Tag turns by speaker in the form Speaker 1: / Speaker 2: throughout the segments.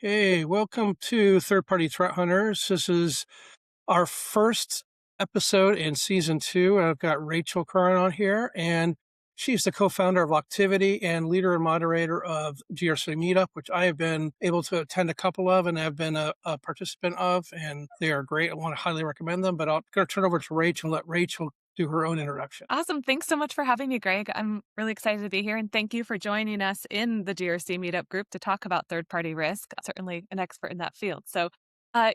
Speaker 1: Hey, welcome to Third Party Threat Hunters. This is our first episode in season two. I've got Rachel Curran on here, and she's the co-founder of Loctivity and leader and moderator of GRC Meetup, which I have been able to attend a couple of and have been a participant of, and they are great. I want to highly recommend them, but I'm going to turn over to Rachel and let Rachel do her own introduction.
Speaker 2: Awesome. Thanks so much for having me, Greg. I'm really excited to be here. And thank you for joining us in the GRC Meetup group to talk about third party risk. Certainly an expert in that field. I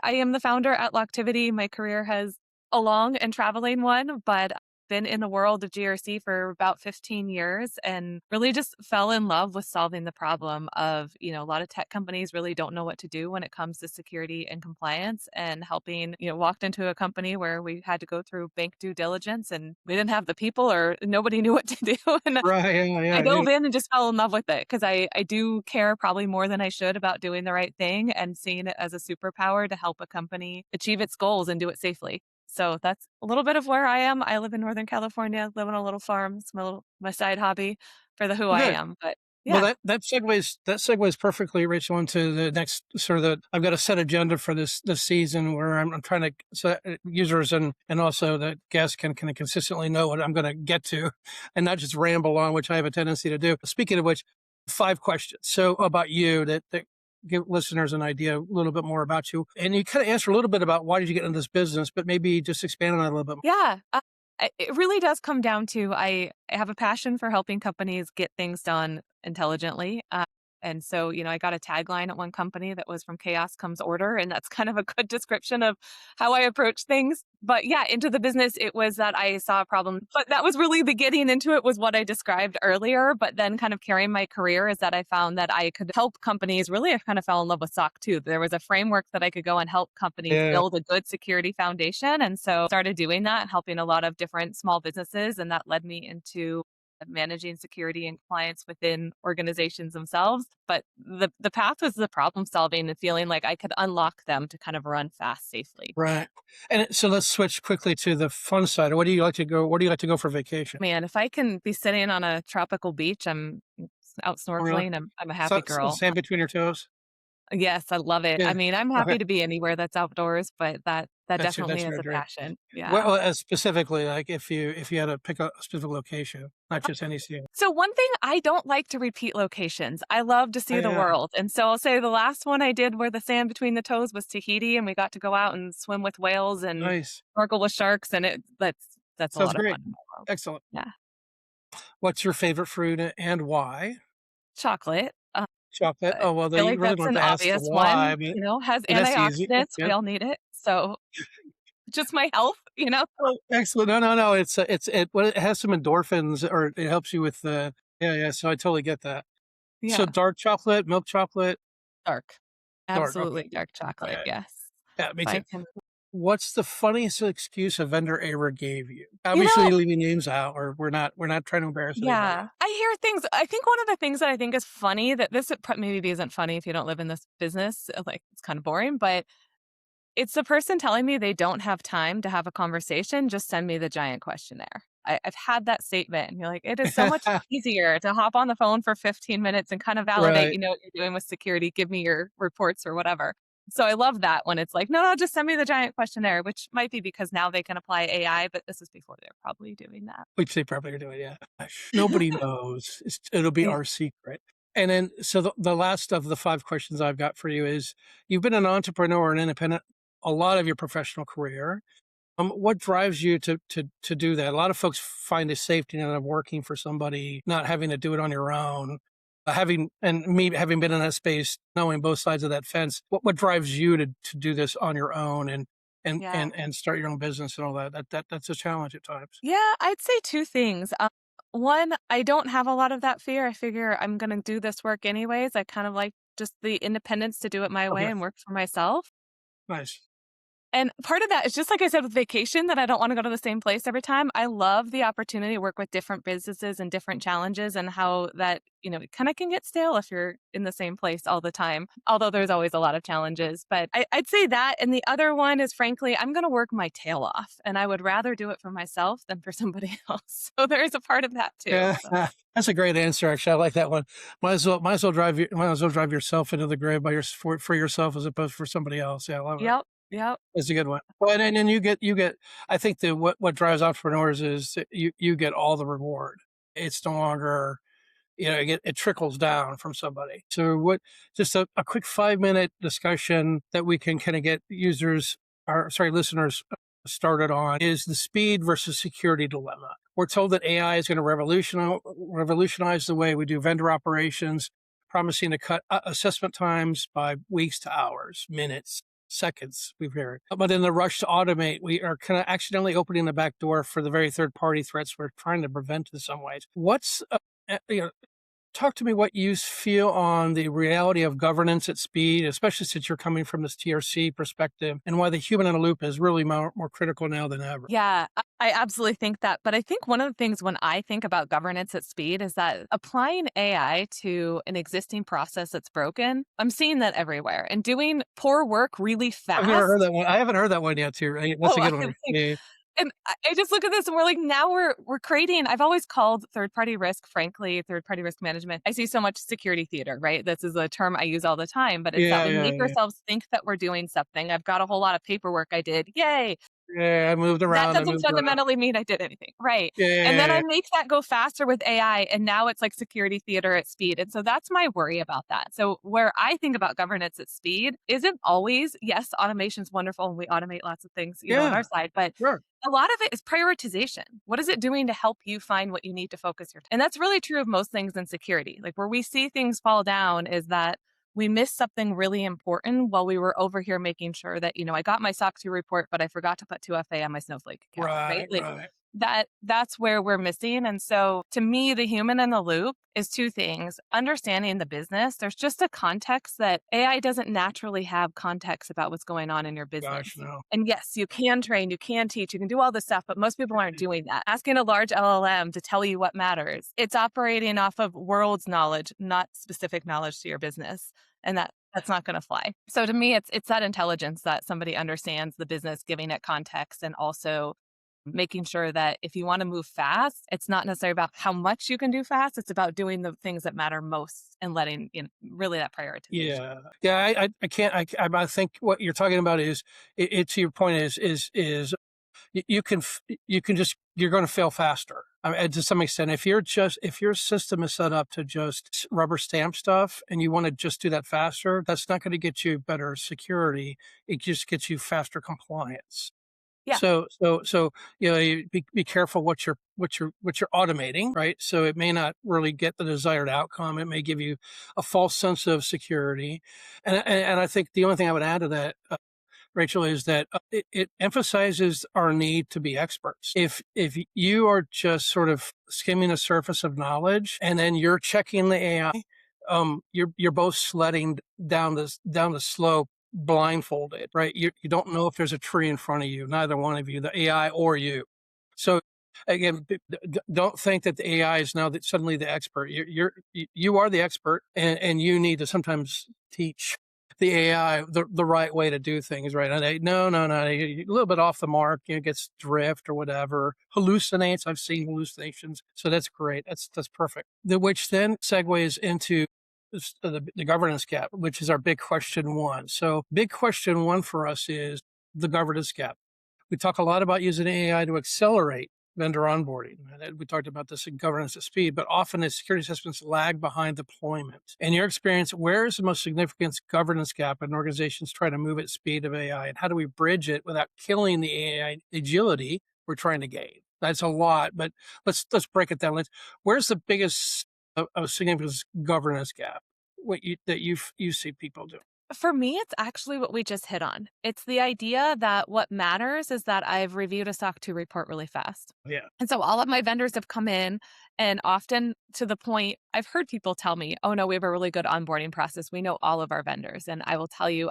Speaker 2: am the founder at Loctivity. My career has a long and traveling one, but been in the world of GRC for about 15 years and really just fell in love with solving the problem of, a lot of tech companies really don't know what to do when it comes to security and compliance and helping, walked into a company where we had to go through bank due diligence and we didn't have the people or nobody knew what to do. And
Speaker 1: Right, yeah,
Speaker 2: I
Speaker 1: yeah.
Speaker 2: dove in and just fell in love with it because I do care probably more than I should about doing the right thing and seeing it as a superpower to help a company achieve its goals and do it safely. So that's a little bit of where I am. I live in Northern California, live on a little farm. It's my side hobby for the who
Speaker 1: Well,
Speaker 2: I
Speaker 1: good.
Speaker 2: am. But
Speaker 1: Well,
Speaker 2: yeah,
Speaker 1: that segues perfectly, Rachel, into the next sort of the. I've got a set agenda for this season where I'm trying to so that users and also the guests can consistently know what I'm going to get to, and not just ramble on, which I have a tendency to do. Speaking of which, 5 questions. So about you that give listeners an idea a little bit more about you, and you kind of answer a little bit about why did you get into this business, but maybe just expand on that a little bit.
Speaker 2: yeah. It really does come down to I have a passion for helping companies get things done intelligently. And so, I got a tagline at one company that was from chaos comes order. And that's kind of a good description of how I approach things. But yeah, into the business, it was that I saw a problem. But that was really the getting into it was what I described earlier. But then kind of carrying my career is that I found that I could help companies. Really, I kind of fell in love with SOC 2. There was a framework that I could go and help companies
Speaker 1: Yeah.
Speaker 2: build a good security foundation. And so started doing that and helping a lot of different small businesses. And that led me into managing security and compliance within organizations themselves. But the path was the problem solving and feeling like I could unlock them to kind of run fast safely.
Speaker 1: Right. So let's switch quickly to the fun side. What do you like to go? Where do you like to go for vacation?
Speaker 2: Man, if I can be sitting on a tropical beach, I'm out
Speaker 1: Oh, really?
Speaker 2: snorkeling. I'm a happy
Speaker 1: So
Speaker 2: girl.
Speaker 1: sand between your toes?
Speaker 2: Yes, I love it. I
Speaker 1: Yeah.
Speaker 2: mean, I'm happy
Speaker 1: Okay.
Speaker 2: to be anywhere that's outdoors, but that definitely
Speaker 1: That's
Speaker 2: is
Speaker 1: your
Speaker 2: a
Speaker 1: dream.
Speaker 2: passion. Yeah.
Speaker 1: Well, as specifically, like if you had to pick a specific location, not just any scene.
Speaker 2: So one thing I don't like to repeat locations. I love to see the
Speaker 1: Yeah.
Speaker 2: world. And so I'll say the last one I did where the sand between the toes was Tahiti and we got to go out and swim with whales and
Speaker 1: Nice.
Speaker 2: snorkel with sharks and that's a
Speaker 1: Sounds
Speaker 2: lot of
Speaker 1: great.
Speaker 2: fun in my world.
Speaker 1: Excellent.
Speaker 2: Yeah.
Speaker 1: What's your favorite fruit and why?
Speaker 2: Chocolate.
Speaker 1: Chocolate.
Speaker 2: I
Speaker 1: Oh, well,
Speaker 2: feel
Speaker 1: you
Speaker 2: like
Speaker 1: really
Speaker 2: that's
Speaker 1: don't
Speaker 2: an
Speaker 1: have to ask the
Speaker 2: obvious
Speaker 1: why,
Speaker 2: one,
Speaker 1: but
Speaker 2: has
Speaker 1: that's easy.
Speaker 2: antioxidants. We
Speaker 1: Yeah.
Speaker 2: all need it. So just my health.
Speaker 1: Oh, excellent. No, no, no. It has some endorphins, or it helps you with the. Yeah, yeah. So I totally get that. So
Speaker 2: Yeah.
Speaker 1: dark chocolate, milk chocolate,
Speaker 2: Dark.
Speaker 1: dark. Okay.
Speaker 2: Absolutely dark chocolate.
Speaker 1: Okay.
Speaker 2: Yes.
Speaker 1: Yeah, me
Speaker 2: If
Speaker 1: too.
Speaker 2: I can.
Speaker 1: What's the funniest excuse a vendor ever gave you?
Speaker 2: You
Speaker 1: Obviously,
Speaker 2: know,
Speaker 1: leaving names out, or we're not trying to embarrass anybody.
Speaker 2: Yeah. I hear things. I think one of the things that I think is funny that maybe isn't funny if you don't live in this business, like it's kind of boring, but it's the person telling me they don't have time to have a conversation, just send me the giant questionnaire. I've had that statement. And you're like, it is so much easier to hop on the phone for 15 minutes and kind of validate,
Speaker 1: Right.
Speaker 2: what you're doing with security. Give me your reports or whatever. So I love that when it's like, no, no, just send me the giant questionnaire, which might be because now they can apply AI, but this is before they're probably doing that.
Speaker 1: Which they probably are doing, yeah. Nobody knows. It'll be
Speaker 2: Yeah.
Speaker 1: our secret. And then, so the last of the 5 questions I've got for you is: you've been an entrepreneur and independent a lot of your professional career. What drives you to do that? A lot of folks find a safety net of working for somebody, not having to do it on your own. Me having been in that space, knowing both sides of that fence, what drives you to do this on your own and and
Speaker 2: Yeah.
Speaker 1: and and start your own business and all that? That's a challenge at times.
Speaker 2: Yeah, I'd say 2 things. One, I don't have a lot of that fear. I figure I'm gonna do this work anyways. I kind of like just the independence to do it my way
Speaker 1: Okay,
Speaker 2: and work for myself.
Speaker 1: nice.
Speaker 2: And part of that is just like I said with vacation, that I don't want to go to the same place every time. I love the opportunity to work with different businesses and different challenges, and how that, it kind of can get stale if you're in the same place all the time, although there's always a lot of challenges. But I'd say that. And the other one is, frankly, I'm going to work my tail off, and I would rather do it for myself than for somebody else. So there is a part of that too.
Speaker 1: Yeah,
Speaker 2: So,
Speaker 1: that's a great answer. Actually, I like that one. Might as well drive yourself into the grave for yourself as opposed for somebody else. Yeah, I love it.
Speaker 2: yep, yep.
Speaker 1: That's a good one. Well, and then you get. I think that what drives entrepreneurs is that you get all the reward. It's no longer, it trickles down from somebody. So just a quick 5-minute discussion that we can kind of get listeners started on is the speed versus security dilemma. We're told that AI is going to revolutionize the way we do vendor operations, promising to cut assessment times by weeks to hours, minutes, seconds, we've heard. But in the rush to automate, we are kind of accidentally opening the back door for the very third party threats we're trying to prevent in some ways. Talk to me what you feel on the reality of governance at speed, especially since you're coming from this TRC perspective, and why the human in the loop is really more critical now than ever.
Speaker 2: Yeah, I absolutely think that. But I think one of the things when I think about governance at speed is that applying AI to an existing process that's broken, I'm seeing that everywhere, and doing poor work really
Speaker 1: I've never heard
Speaker 2: fast.
Speaker 1: that one. I haven't heard that one yet, too. Right? That's a
Speaker 2: Oh,
Speaker 1: good
Speaker 2: I
Speaker 1: one.
Speaker 2: like,
Speaker 1: Yeah.
Speaker 2: and I just look at this and we're like, now we're creating. I've always called third party risk, frankly, third party risk management. I see so much security theater, right? This is a term I use all the time, but it's that
Speaker 1: Yeah,
Speaker 2: we
Speaker 1: yeah,
Speaker 2: make
Speaker 1: yeah.
Speaker 2: ourselves think that we're doing something. I've got a whole lot of paperwork I did. Yay.
Speaker 1: Yeah, I moved
Speaker 2: That
Speaker 1: around. I
Speaker 2: doesn't
Speaker 1: moved around.
Speaker 2: fundamentally mean I did anything, right?
Speaker 1: Yeah, yeah,
Speaker 2: And
Speaker 1: yeah,
Speaker 2: then I
Speaker 1: yeah.
Speaker 2: make that go faster with AI, and now it's like security theater at speed, and so that's my worry about that. So where I think about governance at speed isn't always, yes, automation's wonderful, and we automate lots of things, on our
Speaker 1: Yeah,
Speaker 2: side, but
Speaker 1: sure.
Speaker 2: a lot of it is prioritization. What is it doing to help you find what you need to focus your time? And that's really true of most things in security. Like where we see things fall down is that we missed something really important while we were over here making sure that, I got my SOC 2 report, but I forgot to put 2FA on my Snowflake account, right?
Speaker 1: Right,
Speaker 2: Like
Speaker 1: right.
Speaker 2: that's where we're missing. And so to me, the human in the loop is two things. Understanding the business. There's just a context that AI doesn't naturally have context about what's going on in your
Speaker 1: Gosh,
Speaker 2: business.
Speaker 1: no.
Speaker 2: And yes, you can train, you can teach, you can do all this stuff, but most people aren't doing that. Asking a large LLM to tell you what matters, it's operating off of world's knowledge, not specific knowledge to your business. And that's not going to fly. So to me, it's that intelligence that somebody understands the business, giving it context, and also making sure that if you want to move fast, it's not necessarily about how much you can do fast. It's about doing the things that matter most and letting, really that prioritization.
Speaker 1: Yeah, yeah. I can't. I think what you're talking about is to your point is you can just you're going to fail faster. I mean, to some extent, if your system is set up to just rubber stamp stuff and you want to just do that faster, that's not going to get you better security. It just gets you faster compliance.
Speaker 2: Yeah.
Speaker 1: So you be careful what you're automating, right? So it may not really get the desired outcome. It may give you a false sense of security, and I think the only thing I would add to that, Rachel, is that it emphasizes our need to be experts. If you are just sort of skimming the surface of knowledge and then you're checking the AI, you're both sledding down the slope blindfolded, right? You don't know if there's a tree in front of you, neither one of you, the AI or you. So again, don't think that the AI is now suddenly the expert. You are the expert, and you need to sometimes teach the AI the right way to do things, right? And no, you're a little bit off the mark, gets drift or whatever, hallucinates. I've seen hallucinations, so that's great. That's perfect. Which then segues into the governance gap, which is our big question one. So, big question one for us is the governance gap. We talk a lot about using AI to accelerate vendor onboarding. And we talked about this in governance at speed, but often the security assessments lag behind deployment. In your experience, where is the most significant governance gap in organizations trying to move at speed of AI? And how do we bridge it without killing the AI agility we're trying to gain? That's a lot, but let's break it down. Where's the biggest significant governance gap? That you see people do?
Speaker 2: For me, it's actually what we just hit on. It's the idea that what matters is that I've reviewed a SOC 2 report really fast.
Speaker 1: Yeah.
Speaker 2: And so all of my vendors have come in, and often to the point, I've heard people tell me, oh no, we have a really good onboarding process. We know all of our vendors. And I will tell you,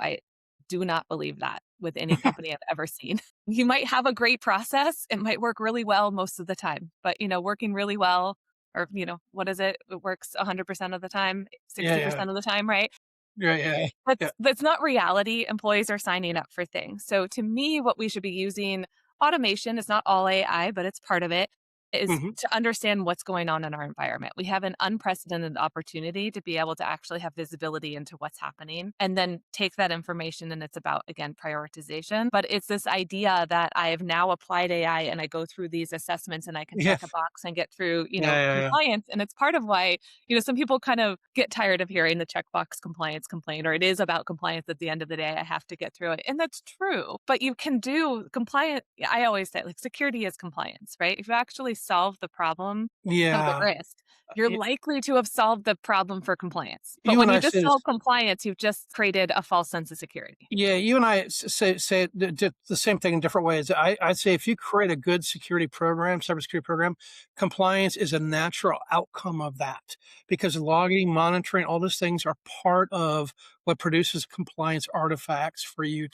Speaker 2: do not believe that with any company I've ever seen. You might have a great process. It might work really well most of the time, but working really well, or what is it? It works 100% of the time,
Speaker 1: Yeah, yeah,
Speaker 2: 60% of the time, right?
Speaker 1: yeah, yeah, yeah.
Speaker 2: That's not reality. Employees are signing up for things. So to me, what we should be using, automation is not all AI, but it's part of it, is
Speaker 1: Hmm.
Speaker 2: to understand what's going on in our environment. We have an unprecedented opportunity to be able to actually have visibility into what's happening and then take that information, and it's about, again, prioritization. But it's this idea that I have now applied AI and I go through these assessments and I can
Speaker 1: Yeah,
Speaker 2: check a box and get through,
Speaker 1: yeah, yeah, yeah.
Speaker 2: compliance. And it's part of why some people kind of get tired of hearing the checkbox compliance complaint, or it is about compliance at the end of the day. I have to get through it. And that's true. But you can do compliant. I always say, like, security is compliance, right? If you actually solve the problem of the
Speaker 1: Yeah.
Speaker 2: risk, you're
Speaker 1: Y-
Speaker 2: likely to have solved the problem for compliance. But
Speaker 1: You
Speaker 2: when
Speaker 1: and
Speaker 2: you
Speaker 1: I
Speaker 2: just
Speaker 1: say this.
Speaker 2: solve compliance, you've just created a false sense of security.
Speaker 1: Yeah, you and I say the same thing in different ways. I'd say if you create a good security program, cybersecurity program, compliance is a natural outcome of that because logging, monitoring, all those things are part of what produces compliance artifacts for you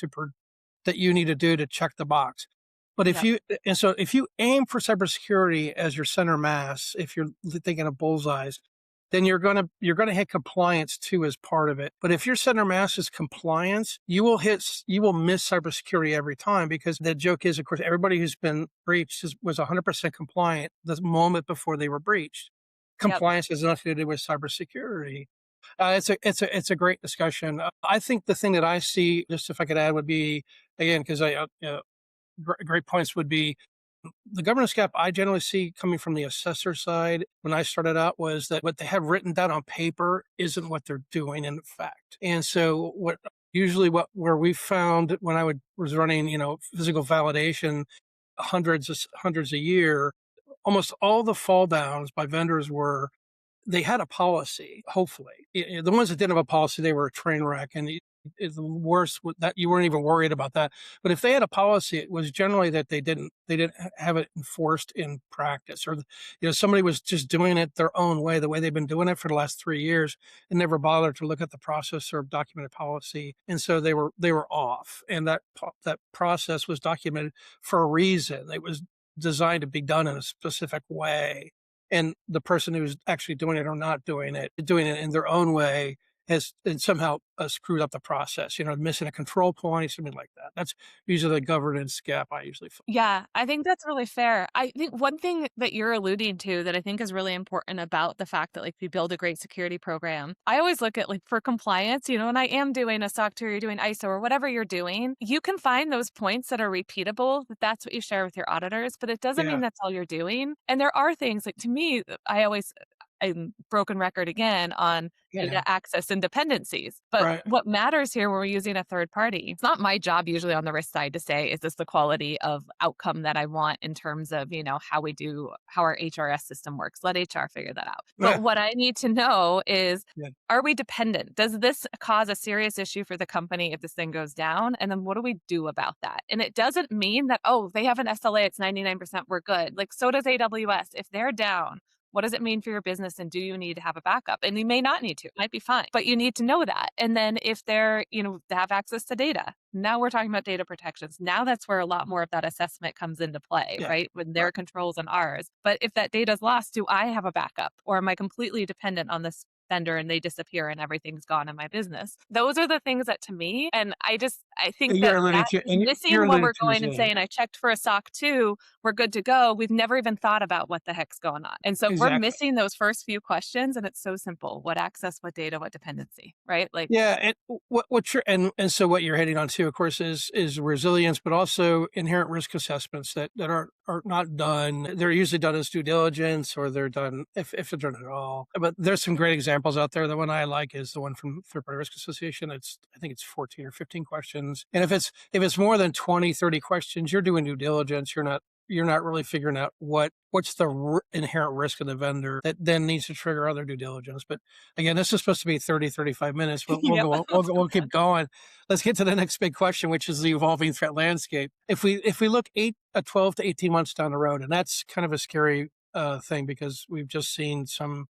Speaker 1: that you need to do to check the box. But
Speaker 2: Yep.
Speaker 1: if you aim for cybersecurity as your center mass, if you're thinking of bullseyes, then you're gonna hit compliance too as part of it. But if your center mass is compliance, you will miss cybersecurity every time because the joke is, of course, everybody who's been breached was 100% compliant the moment before they were breached.
Speaker 2: Yep.
Speaker 1: Compliance has nothing to do with cybersecurity. It's a great discussion. I think the thing that I see, just if I could add, would be again because great points would be the governance gap I generally see coming from the assessor side when I started out was that what they have written down on paper isn't what they're doing in fact. And so where we found when was running, physical validation hundreds a year, almost all the fall downs by vendors were they had a policy, hopefully. The ones that didn't have a policy, they were a train wreck. And the worst that you weren't even worried about that. But if they had a policy, it was generally that they didn't have it enforced in practice, or somebody was just doing it their own way, the way they've been doing it for the last 3 years, and never bothered to look at the process or documented policy, and so they were off. And that process was documented for a reason. It was designed to be done in a specific way, and the person who's actually doing it or not doing it in their own way has and somehow screwed up the process, missing a control point, something like that. That's usually the governance gap I usually find.
Speaker 2: Yeah, I think that's really fair. I think one thing that you're alluding to that I think is really important about the fact that, like, we build a great security program. I always look at, like, for compliance, and I am doing a SOC 2, you're doing ISO or whatever you're doing, you can find those points that are repeatable, that's what you share with your auditors, but it doesn't mean
Speaker 1: Yeah,
Speaker 2: that's all you're doing. And there are things, like, to me, I'm broken record again on
Speaker 1: yeah,
Speaker 2: data access and dependencies. But
Speaker 1: right.
Speaker 2: what matters here when we're using a third party, it's not my job usually on the risk side to say, is this the quality of outcome that I want in terms of, how our HRS system works? Let HR figure that out. But what I need to know is,
Speaker 1: Yeah,
Speaker 2: are we dependent? Does this cause a serious issue for the company if this thing goes down? And then what do we do about that? And it doesn't mean that, oh, they have an SLA, it's 99%, we're good. Like, so does AWS. If they're down, what does it mean for your business? And do you need to have a backup? And you may not need to, it might be fine, but you need to know that. And then if they have access to data, now we're talking about data protections. Now that's where a lot more of that assessment comes into play,
Speaker 1: yeah,
Speaker 2: right? When their
Speaker 1: right.
Speaker 2: controls and ours. But if that data is lost, do I have a backup, or am I completely dependent on this vendor and they disappear and everything's gone in my business? Those are the things that, to me, and I think
Speaker 1: You're alluding
Speaker 2: that
Speaker 1: to,
Speaker 2: is
Speaker 1: and you're
Speaker 2: missing when
Speaker 1: alluding
Speaker 2: we're
Speaker 1: to
Speaker 2: going and saying,
Speaker 1: resilience.
Speaker 2: I checked for a SOC 2, we're good to go. We've never even thought about what the heck's going on. And so if we're
Speaker 1: Exactly.
Speaker 2: missing those first few questions, and it's so simple, what access, what data, what dependency, right? Like,
Speaker 1: Yeah, and what you're and so what you're hitting on too, of course, is resilience, but also inherent risk assessments that are not done. They're usually done as due diligence, or they're done if they're done at all. But there's some great examples out there. The one I like is the one from Third Party Risk Association. I think it's 14 or 15 questions. And if it's more than 20, 30 questions, you're doing due diligence. You're not really figuring out what's the inherent risk of the vendor that then needs to trigger other due diligence. But again, this is supposed to be 30, 35 minutes, but we'll
Speaker 2: yep.
Speaker 1: go, we'll keep going. Let's get to the next big question, which is the evolving threat landscape. If we look 12 to 18 months down the road, and that's kind of a scary thing because we've just seen some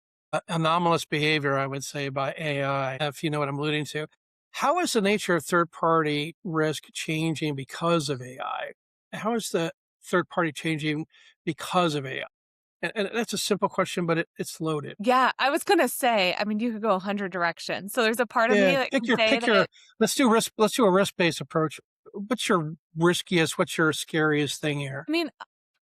Speaker 1: anomalous behavior, I would say, by AI, if you know what I'm alluding to. How is the nature of third party risk changing because of AI? How is the third party changing because of AI? And that's a simple question, but it's loaded.
Speaker 2: Yeah, I was gonna say, I mean, you could go 100 directions. So there's a part of
Speaker 1: Yeah,
Speaker 2: me that can say
Speaker 1: pick
Speaker 2: that
Speaker 1: your let's do a risk-based approach. What's your riskiest, what's your scariest thing here?
Speaker 2: I mean,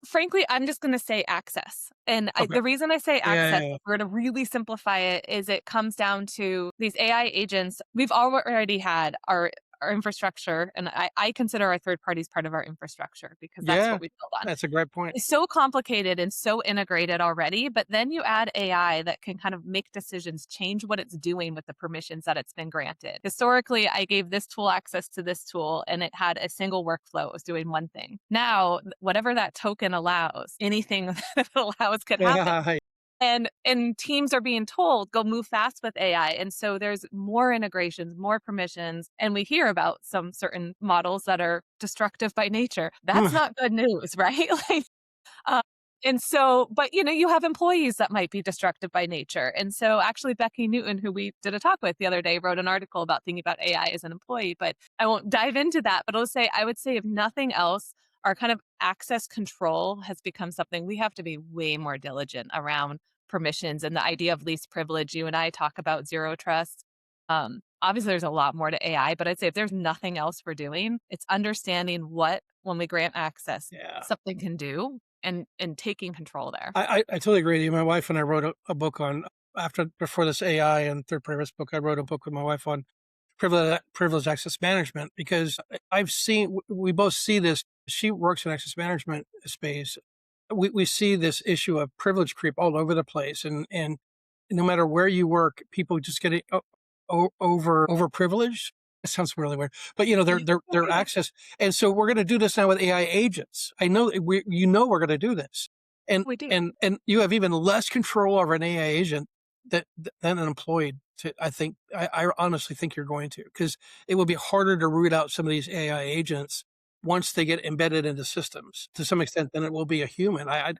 Speaker 2: frankly, I'm just gonna say access. And
Speaker 1: Okay.
Speaker 2: the reason I say
Speaker 1: Yeah,
Speaker 2: access,
Speaker 1: yeah, yeah.
Speaker 2: if we're to really simplify it, is it comes down to these AI agents. We've already had our infrastructure, and I consider our third parties part of our infrastructure because that's
Speaker 1: Yeah,
Speaker 2: what we build on.
Speaker 1: that's a great point.
Speaker 2: It's so complicated and so integrated already, but then you add AI that can kind of make decisions, change what it's doing with the permissions that it's been granted. Historically, I gave this tool access to this tool and it had a single workflow. It was doing one thing. Now, whatever that token allows, anything that it allows could happen.
Speaker 1: Yeah,
Speaker 2: And teams are being told, "Go move fast with AI." And so there's more integrations, more permissions, and we hear about some certain models that are destructive by nature. That's not good news, right? Like, uh, and so, but you have employees that might be destructive by nature. And so actually Becky Newton, who we did a talk with the other day, wrote an article about thinking about AI as an employee, but I won't dive into that. But I would say if nothing else, our kind of access control has become something we have to be way more diligent around permissions and the idea of least privilege. You and I talk about zero trust. Obviously, there's a lot more to AI, but I'd say if there's nothing else we're doing, it's understanding what, when we grant access,
Speaker 1: yeah.
Speaker 2: something can do and taking control there.
Speaker 1: I totally agree with you. My wife and I wrote a book on before this AI and third party risk book. I wrote a book with my wife on privileged access management because I've seen we both see this. She works in access management space. We see this issue of privilege creep all over the place, and no matter where you work, people just get over privileged. It sounds really weird, but their access. And so we're going to do this now with AI agents. I know we're going to do this, and
Speaker 2: We do.
Speaker 1: and you have even less control over an AI agent than an employee. I honestly think you're going to, because it will be harder to root out some of these AI agents once they get embedded into systems to some extent than it will be a human. I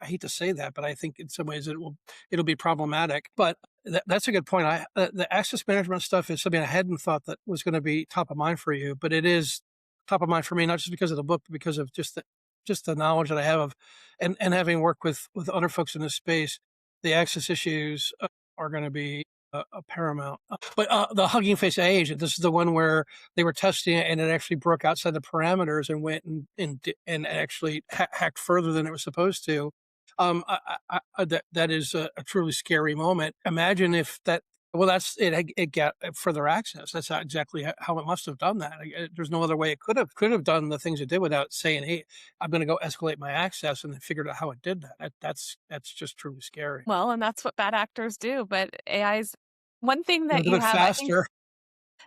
Speaker 1: hate to say that, but I think in some ways it'll be problematic. But that's a good point. The access management stuff is something I hadn't thought that was going to be top of mind for you, but it is top of mind for me, not just because of the book, but because of just the knowledge that I have of, and having worked with other folks in this space, the access issues are going to be a paramount. But the Hugging Face AI agent, this is the one where they were testing it and it actually broke outside the parameters and went and actually hacked further than it was supposed to. That is a truly scary moment. Imagine if that. Well, that's it. It got further access. That's not exactly how it must have done that. There's no other way it could have done the things it did without saying, "Hey, I'm going to go escalate my access," and then figured out how it did that. That's just truly scary.
Speaker 2: Well, and that's what bad actors do. But AI's one thing
Speaker 1: They'll
Speaker 2: that
Speaker 1: do
Speaker 2: you
Speaker 1: it
Speaker 2: have, I think
Speaker 1: faster.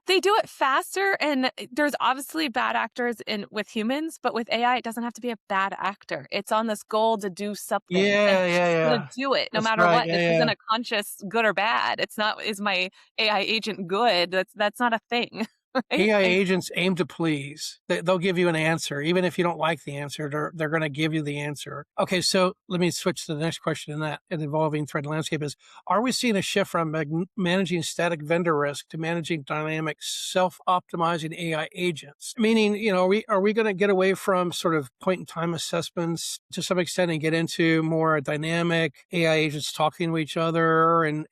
Speaker 2: they do it faster, and there's obviously bad actors in with humans, but with AI, it doesn't have to be a bad actor. It's on this goal to do something, and
Speaker 1: Yeah,
Speaker 2: it's
Speaker 1: yeah,
Speaker 2: just gonna
Speaker 1: yeah.
Speaker 2: do it no
Speaker 1: That's
Speaker 2: matter
Speaker 1: right.
Speaker 2: what.
Speaker 1: Yeah,
Speaker 2: This isn't
Speaker 1: yeah.
Speaker 2: a conscious good or bad. It's not, is my AI agent good? That's not a thing, right?
Speaker 1: AI
Speaker 2: Like,
Speaker 1: agents aim to please. They'll give you an answer, even if you don't like the answer. They're going to give you the answer. Okay, so let me switch to the next question in that an evolving threat landscape is: are we seeing a shift from managing static vendor risk to managing dynamic, self-optimizing AI agents? Meaning, are we going to get away from sort of point in time assessments to some extent and get into more dynamic AI agents talking to each other and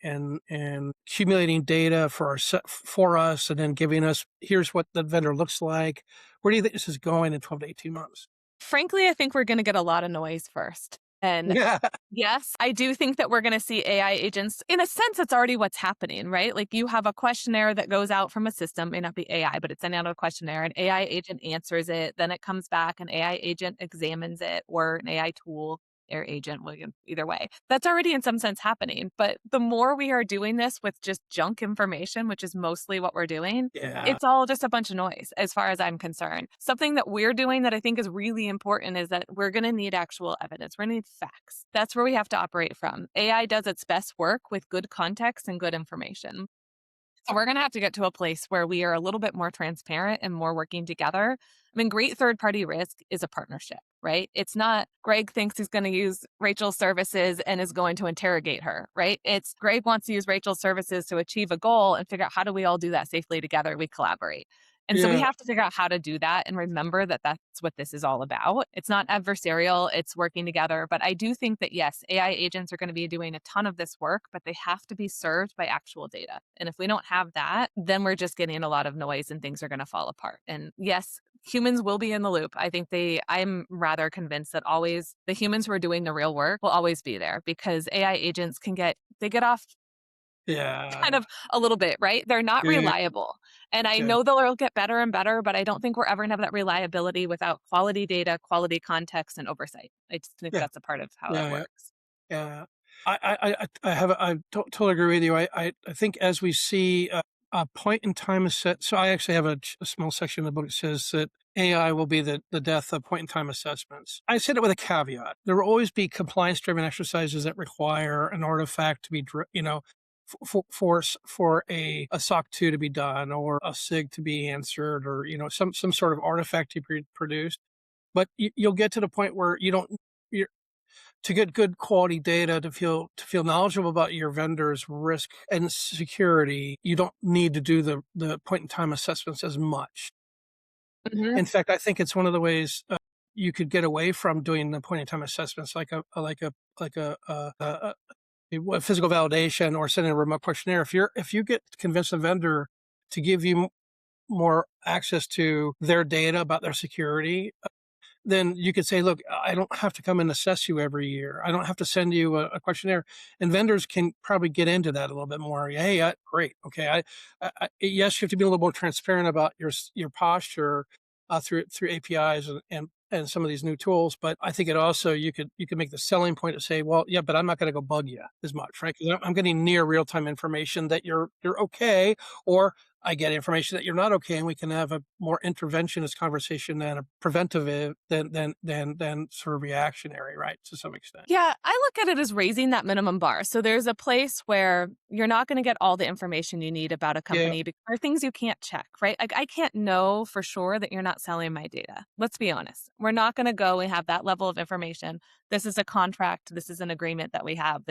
Speaker 1: accumulating data for us and then giving us, here's what the vendor looks like. Where do you think this is going in 12 to 18 months?
Speaker 2: frankly, I think we're gonna get a lot of noise first. And
Speaker 1: Yeah.
Speaker 2: yes, I do think that we're going to see AI agents. In a sense, it's already what's happening, right? Like you have a questionnaire that goes out from a system, may not be AI, but it's sending out a questionnaire. An AI agent answers it, then it comes back, an AI agent examines it, or an AI tool or agent, well, either way. That's already in some sense happening. But the more we are doing this with just junk information, which is mostly what we're doing,
Speaker 1: Yeah.
Speaker 2: it's all just a bunch of noise as far as I'm concerned. Something that we're doing that I think is really important is that we're going to need actual evidence. We're going to need facts. That's where we have to operate from. AI does its best work with good context and good information. We're going to have to get to a place where we are a little bit more transparent and more working together. I mean, great third party risk is a partnership, right? It's not Greg thinks he's going to use Rachel's services and is going to interrogate her, right? It's Greg wants to use Rachel's services to achieve a goal and figure out how do we all do that safely together? We collaborate. And so we
Speaker 1: Yeah,
Speaker 2: have to figure out how to do that and remember that that's what this is all about. It's not adversarial, it's working together. But I do think that, yes, AI agents are going to be doing a ton of this work, but they have to be served by actual data. And if we don't have that, then we're just getting a lot of noise and things are going to fall apart. And yes, humans will be in the loop. I'm rather convinced that always the humans who are doing the real work will always be there because AI agents they get off kind
Speaker 1: yeah,
Speaker 2: of a little bit, right? They're not
Speaker 1: good,
Speaker 2: reliable. And I
Speaker 1: good.
Speaker 2: know they'll get better and better, but I don't think we're ever going to have that reliability without quality data, quality context, and oversight. I just think
Speaker 1: Yeah,
Speaker 2: that's a part of how that
Speaker 1: yeah, yeah,
Speaker 2: works.
Speaker 1: yeah. I totally agree with you. I think as we see a point in time is set. So I actually have a small section in the book that says that AI will be the death of point in time assessments. I said it with a caveat. There will always be compliance driven exercises that require an artifact to be, for a SOC 2 to be done or a SIG to be answered or, some sort of artifact to be produced. But you'll get to the point where you don't, you're, to get good quality data to feel knowledgeable about your vendor's risk and security, you don't need to do the point in time assessments as much.
Speaker 2: Mhm.
Speaker 1: In fact, I think it's one of the ways you could get away from doing the point in time assessments, like a physical validation or sending a remote questionnaire. If you get convince a vendor to give you more access to their data about their security, then you could say, look, I don't have to come and assess you every year. I don't have to send you a questionnaire. And vendors can probably get into that a little bit more. Hey, great. Okay. Yes, you have to be a little more transparent about your posture through APIs and some of these new tools. But I think it also, you could make the selling point to say, well, yeah, but I'm not going to go bug you as much, right? Because I'm getting near real time information that you're okay, or I get information that you're not okay, and we can have a more interventionist conversation than a preventative than sort of reactionary, right? To some extent.
Speaker 2: Yeah, I look at it as raising that minimum bar. So there's a place where you're not going to get all the information you need about a
Speaker 1: Yeah.
Speaker 2: company because there are things you can't check, right? Like I can't know for sure that you're not selling my data. Let's be honest. We're not going to go and have that level of information. This is a contract. This is an agreement that we have.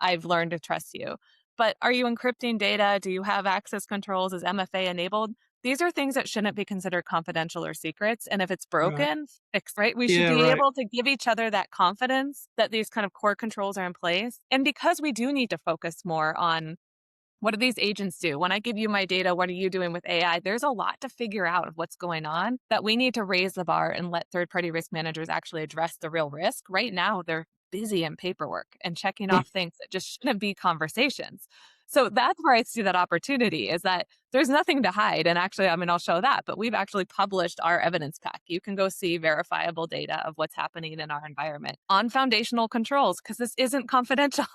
Speaker 2: I've learned to trust you. But are you encrypting data? Do you have access controls? Is MFA enabled? These are things that shouldn't be considered confidential or secrets. And if it's
Speaker 1: Right.
Speaker 2: broken, fix, right? We should
Speaker 1: Yeah.
Speaker 2: be
Speaker 1: Right.
Speaker 2: able to give each other that confidence that these kind of core controls are in place. And because we do need to focus more on what do these agents do? When I give you my data, what are you doing with AI? There's a lot to figure out of what's going on that we need to raise the bar and let third party risk managers actually address the real risk. Right now, they're busy in paperwork and checking off things that just shouldn't be conversations. So that's where I see that opportunity is that there's nothing to hide. And actually, I mean, I'll show that, but we've actually published our evidence pack. You can go see verifiable data of what's happening in our environment on foundational controls because this isn't confidential.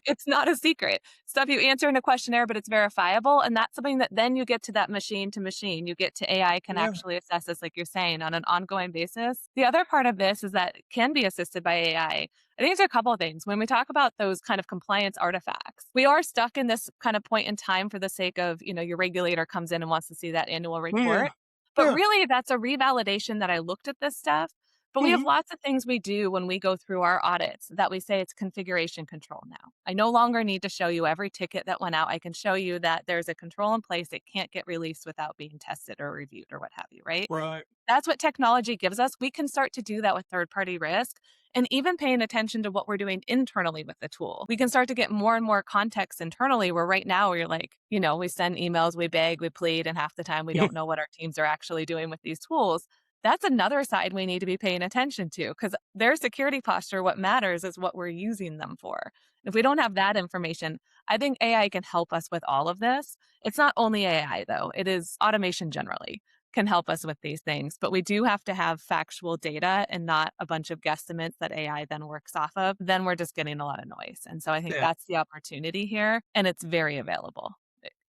Speaker 2: It's not a secret stuff you answer in a questionnaire, but it's verifiable. And that's something that then you get to that machine to machine. You get to AI can
Speaker 1: Yeah.
Speaker 2: actually assess this, like you're saying, on an ongoing basis. The other part of this is that it can be assisted by AI. I think there's a couple of things. When we talk about those kind of compliance artifacts, we are stuck in this kind of point in time for the sake of, your regulator comes in and wants to see that annual
Speaker 1: Yeah.
Speaker 2: report. But
Speaker 1: Yeah.
Speaker 2: really, that's a revalidation that I looked at this stuff. But we have
Speaker 1: Hmm.
Speaker 2: lots of things we do when we go through our audits that we say it's configuration control now. I no longer need to show you every ticket that went out. I can show you that there's a control in place. It can't get released without being tested or reviewed or what have you, right?
Speaker 1: Right.
Speaker 2: That's what technology gives us. We can start to do that with third party risk and even paying attention to what we're doing internally with the tool. We can start to get more and more context internally where right now we're like, we send emails, we beg, we plead, and half the time we don't know what our teams are actually doing with these tools. That's another side we need to be paying attention to because their security posture, what matters is what we're using them for. If we don't have that information, I think AI can help us with all of this. It's not only AI, though, it is automation generally can help us with these things. But we do have to have factual data and not a bunch of guesstimates that AI then works off of. Then we're just getting a lot of noise. And so I think
Speaker 1: Yeah.
Speaker 2: that's the opportunity here. And it's very available.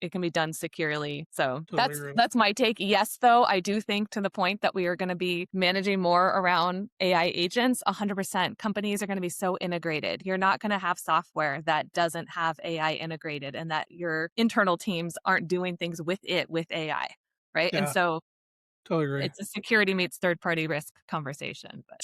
Speaker 2: it can be done securely. So
Speaker 1: Totally agree.
Speaker 2: that's my take. Yes, though, I do think to the point that we are going to be managing more around AI agents, 100%. Companies are going to be so integrated. You're not going to have software that doesn't have AI integrated and that your internal teams aren't doing things with it with AI, right? And
Speaker 1: Yeah,
Speaker 2: so
Speaker 1: totally agree.
Speaker 2: it's a security meets third party risk conversation. But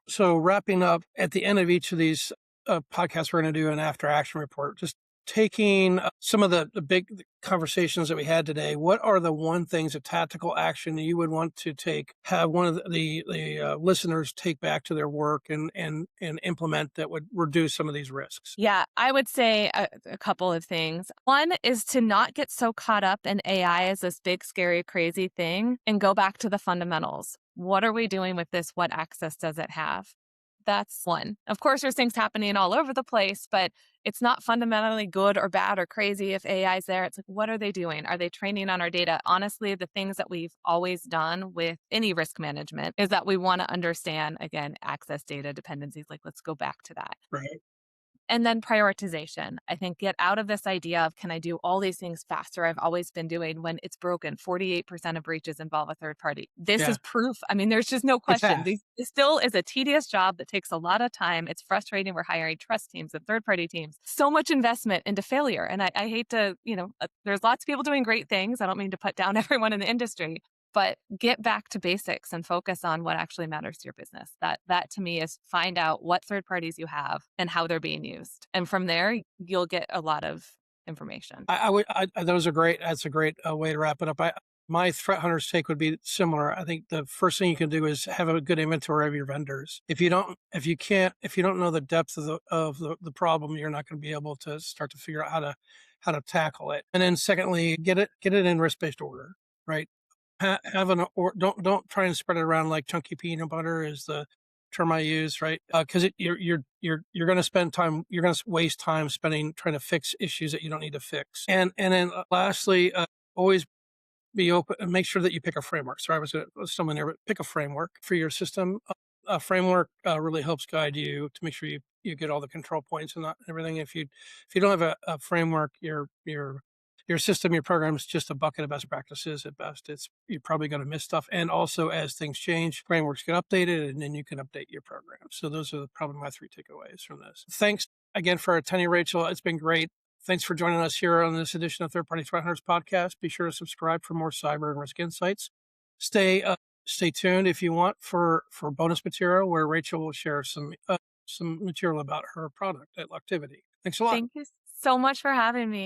Speaker 1: So wrapping up at the end of each of these podcasts, we're going to do an after action report. Just taking some of the big conversations that we had today. What are the one things of tactical action that you would want to take? Have one of the listeners take back to their work and implement that would reduce some of these risks.
Speaker 2: yeah, I would say a couple of things. One is to not get so caught up in AI as this big, scary, crazy thing and go back to the fundamentals. What are we doing with this? What access does it have? That's one. Of course, there's things happening all over the place, but it's not fundamentally good or bad or crazy if AI is there. It's like, what are they doing? Are they training on our data? Honestly, the things that we've always done with any risk management is that we want to understand, again, access data dependencies. Like, let's go back to that.
Speaker 1: Right.
Speaker 2: And then prioritization. I think get out of this idea of can I do all these things faster? I've always been doing when it's broken. 48% of breaches involve a third party. This
Speaker 1: Yeah.
Speaker 2: is proof. I mean, there's just no question.
Speaker 1: Yeah.
Speaker 2: This still is a tedious job that takes a lot of time. It's frustrating. We're hiring trust teams and third party teams. So much investment into failure. And I hate to, there's lots of people doing great things. I don't mean to put down everyone in the industry, but get back to basics and focus on what actually matters to your business. That to me is find out what third parties you have and how they're being used. And from there, you'll get a lot of information.
Speaker 1: Those are great. That's a great way to wrap it up. My threat hunter's take would be similar. I think the first thing you can do is have a good inventory of your vendors. If you don't know the depth of the problem, you're not going to be able to start to figure out how to tackle it. And then secondly, get it in risk based order, right? Have an or don't try and spread it around like chunky peanut butter is the term I use, right? Because you're going to spend time, you're going to waste time spending trying to fix issues that you don't need to fix. And then lastly, always be open and make sure that you pick a framework. Sorry, I was someone there, but pick a framework for your system. A framework really helps guide you to make sure you get all the control points and everything. If you don't have a framework, your system, your program is just a bucket of best practices at best. You're probably going to miss stuff. And also, as things change, frameworks get updated, and then you can update your program. So those are probably my 3 takeaways from this. Thanks again for attending, Rachel. It's been great. Thanks for joining us here on this edition of Third Party Threat Hunters podcast. Be sure to subscribe for more cyber and risk insights. Stay tuned if you want for bonus material where Rachel will share some material about her product at Loctivity. Thanks a lot.
Speaker 2: Thank you so much for having me.